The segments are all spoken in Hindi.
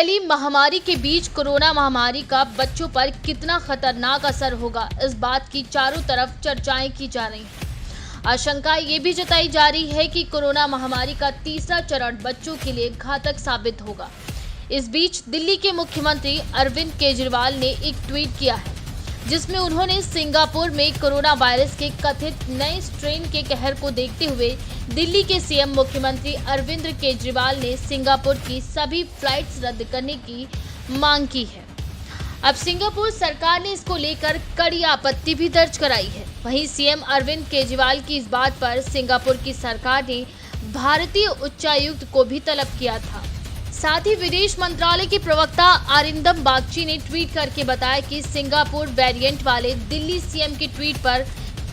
फैली महामारी के बीच कोरोना महामारी का बच्चों पर कितना खतरनाक असर होगा, इस बात की चारों तरफ चर्चाएं की जा रही हैं। आशंका ये भी जताई जा रही है कि कोरोना महामारी का तीसरा चरण बच्चों के लिए घातक साबित होगा। इस बीच दिल्ली के मुख्यमंत्री अरविंद केजरीवाल ने एक ट्वीट किया है, जिसमें उन्होंने सिंगापुर में कोरोना वायरस के कथित नए स्ट्रेन के कहर को देखते हुए दिल्ली के सीएम मुख्यमंत्री अरविंद केजरीवाल ने सिंगापुर की सभी फ्लाइट्स रद्द करने की मांग की है। अब सिंगापुर सरकार ने इसको लेकर कड़ी आपत्ति भी दर्ज कराई है। वहीं सीएम अरविंद केजरीवाल की इस बात पर सिंगापुर की सरकार ने भारतीय उच्चायुक्त को भी तलब किया था। साथ ही विदेश मंत्रालय के प्रवक्ता अरिंदम बागची ने ट्वीट करके बताया कि सिंगापुर वेरिएंट वाले दिल्ली सीएम के ट्वीट पर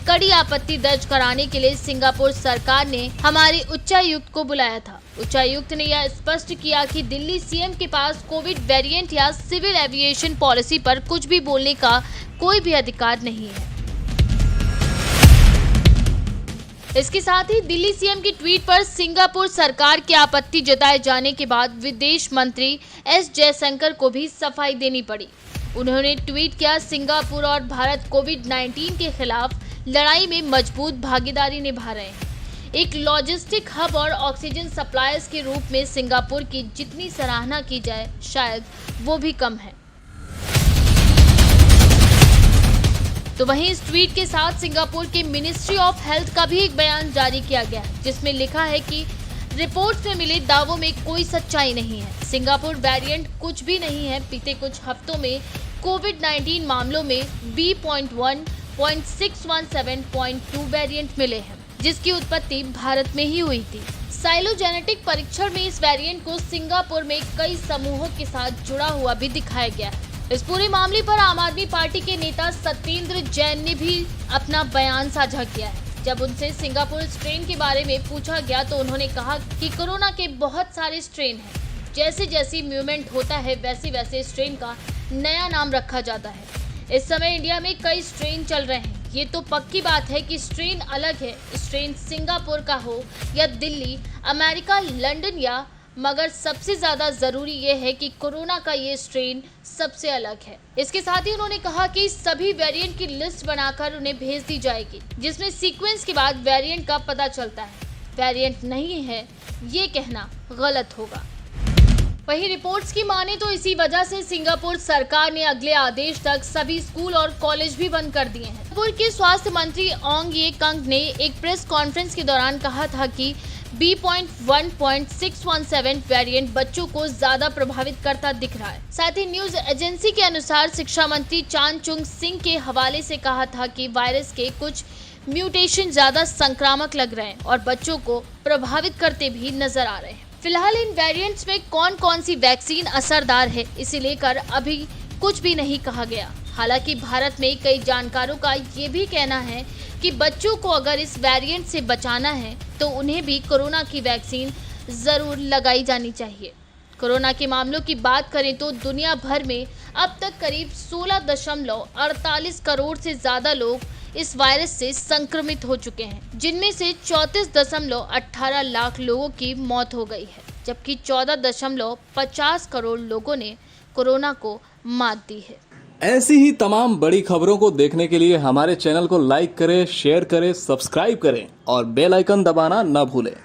कड़ी आपत्ति दर्ज कराने के लिए सिंगापुर सरकार ने हमारे उच्चायुक्त को बुलाया था। उच्चायुक्त ने यह स्पष्ट किया कि दिल्ली सीएम के पास कोविड वेरिएंट या सिविल एविएशन पॉलिसी पर कुछ भी बोलने का कोई भी अधिकार नहीं है। इसके साथ ही दिल्ली सीएम की ट्वीट पर सिंगापुर सरकार की आपत्ति जताए जाने के बाद विदेश मंत्री एस जयशंकर को भी सफाई देनी पड़ी। उन्होंने ट्वीट किया, सिंगापुर और भारत कोविड-19 के खिलाफ लड़ाई में मजबूत भागीदारी निभा रहे हैं। एक लॉजिस्टिक हब और ऑक्सीजन सप्लायर्स के रूप में सिंगापुर की जितनी सराहना की जाए, शायद वो भी कम है। तो वहीं इस ट्वीट के साथ सिंगापुर के मिनिस्ट्री ऑफ हेल्थ का भी एक बयान जारी किया गया है, जिसमें लिखा है कि रिपोर्ट्स में मिले दावों में कोई सच्चाई नहीं है। सिंगापुर वेरिएंट कुछ भी नहीं है। बीते कुछ हफ्तों में कोविड-19 मामलों में B.1, .617.2 वेरिएंट मिले हैं, जिसकी उत्पत्ति भारत में ही हुई थी। साइलोजेनेटिक परीक्षण में इस वेरिएंट को सिंगापुर में कई समूहों के साथ जुड़ा हुआ भी दिखाया गया है। इस पूरे मामले पर आम आदमी पार्टी के नेता सत्येंद्र जैन ने भी अपना बयान साझा किया है। जब उनसे सिंगापुर स्ट्रेन के बारे में पूछा गया तो उन्होंने कहा कि कोरोना के बहुत सारे स्ट्रेन हैं। जैसे जैसे म्यूटेंट होता है वैसे वैसे स्ट्रेन का नया नाम रखा जाता है। इस समय इंडिया में कई स्ट्रेन चल रहे हैं। ये तो पक्की बात है कि स्ट्रेन अलग है, स्ट्रेन सिंगापुर का हो या दिल्ली, अमेरिका, लंदन या, मगर सबसे ज्यादा जरूरी ये है कि कोरोना का ये स्ट्रेन सबसे अलग है। इसके साथ ही उन्होंने कहा कि सभी वेरिएंट की लिस्ट बनाकर उन्हें भेज दी जाएगी, जिसमें सीक्वेंस के बाद वेरिएंट का पता चलता है। वेरिएंट नहीं है ये कहना गलत होगा। वहीं रिपोर्ट्स की माने तो इसी वजह से सिंगापुर सरकार ने अगले आदेश तक सभी स्कूल और कॉलेज भी बंद कर दिए हैं। सिंगापुर के स्वास्थ्य मंत्री ओंग ये कंग ने एक प्रेस कॉन्फ्रेंस के दौरान कहा था कि B.1, .617 वेरिएंट बच्चों को ज्यादा प्रभावित करता दिख रहा है। साथ ही न्यूज एजेंसी के अनुसार शिक्षा मंत्री चानचुंग सिंह के हवाले से कहा था कि वायरस के कुछ म्यूटेशन ज्यादा संक्रामक लग रहे हैं और बच्चों को प्रभावित करते भी नजर आ रहे हैं। फिलहाल इन वेरिएंट्स में कौन कौन सी वैक्सीन असरदार है, इसे लेकर अभी कुछ भी नहीं कहा गया। हालांकि भारत में कई जानकारों का ये भी कहना है कि बच्चों को अगर इस वेरिएंट से बचाना है तो उन्हें भी कोरोना की वैक्सीन जरूर लगाई जानी चाहिए। कोरोना के मामलों की बात करें तो दुनिया भर में अब तक करीब 16.48 करोड़ से ज्यादा लोग इस वायरस से संक्रमित हो चुके हैं, जिनमें से 34.18 लाख लोगों की मौत हो गई है, जबकि 14.50 करोड़ लोगों ने कोरोना को मात दी है। ऐसी ही तमाम बड़ी खबरों को देखने के लिए हमारे चैनल को लाइक करें, शेयर करें, सब्सक्राइब करें और बेल आइकन दबाना न भूलें।